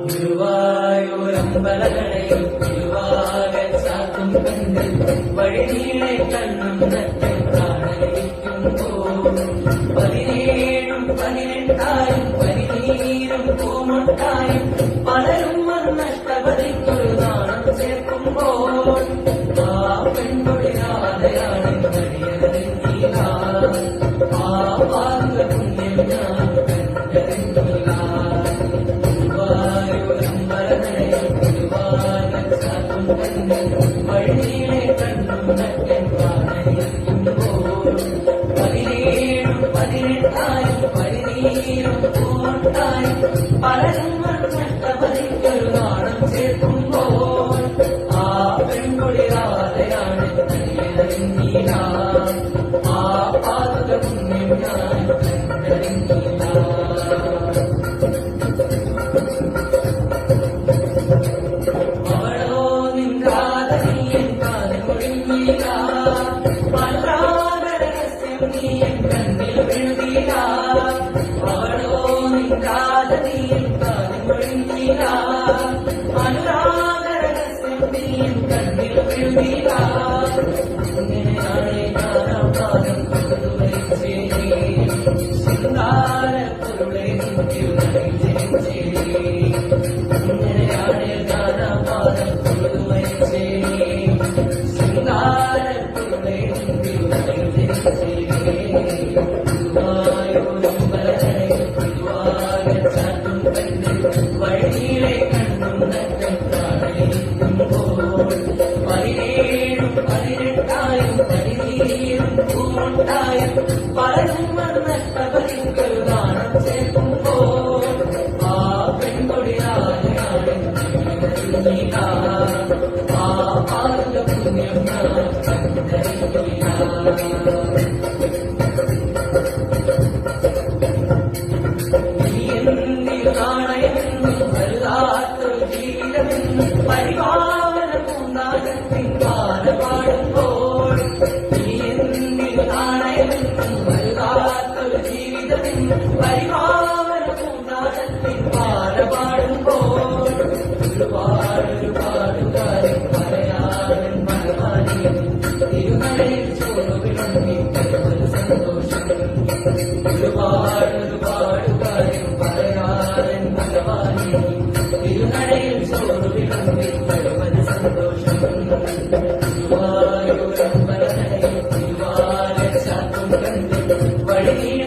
ഗുരുവായൂരമ്പലനടയിൽ തിരുവാകൽ ചാത്തും കണ്ട് വഴിനീളെ കണ്ണും നറ്റും കാണലിരിക്കുമ്പോൾ 17ഉം 18ആയും പനിനീരും പൂമൊട്ടായും പലരും നഷ്ടപതിക്കൊരു നാണം ചേർക്കുമ്പോൾ ആ പെൺകൊടിരാതയാണ് നടിയതെന്നീല ആ പാർവ പുണ്യം ഞാൻ കണ്ടറിഞ്ഞില്ല വഴിനീളെ കണ്ണും നറ്റൻ കാണലിരിക്കുമ്പോൾ 17ഉം 18ആയും പനിനീരും പൂമൊട്ടായും പലരും നഷ്ടപതിക്കൊരു നാണം ചേർക്കുമ്പോൾ ആ പെൺകൊടിരാതയാണ് നടിയതെന്നീല ആ പാർവ പുണ്യം ഞാൻ കണ്ടറിഞ്ഞില്ല അവളോ നിൻകാതീയം കാതിമൊഴിഞ്ഞില്ല അനുരാഗരഹസ്യം നീയും കണ്ണിൽ വിഴുന്നില്ല ഇങ്ങനെയാണ് കാലം ശൃംഗാര പൊരുളെ നിന്നിൽ ജനിച്ചേ ഇങ്ങനെയാണ് കാലം പൊരുളുവച്ചേ ശൃംഗാര പൊരുളെ നിന്നിൽ ജനിച്ചേ വഴിനീളെ കണ്ണും നറ്റം കാണലിരിക്കുമ്പോൾ 17ഉം 18ആയും പനിനീരും പൂമൊട്ടായും പലരും നഷ്ടപതിക്കൊരു നാണം ചേർക്കുമ്പോൾ ആ പെൺകൊടിരാതയാണ് ആ പാർവ പുണ്യം ഞാൻ കണ്ടറിഞ്ഞില്ല പരിപാലന പൂന്താകത്തിൻ പാടുമ്പോൾ നാണയമെന്നും വലുതാത്തൊരു ജീവിതത്തിൻ പരിപാലന പൂന്താകത്തിൻ പാടുമ്പോൾ ഒരുപാടുകാരും പറയാനും ഭഗവാനും തിരുമലയിൽ ചോറുവിളങ്ങി ഒരു സന്തോഷം ഒരുപാടുകാരും പറയാനും ഭഗവാനും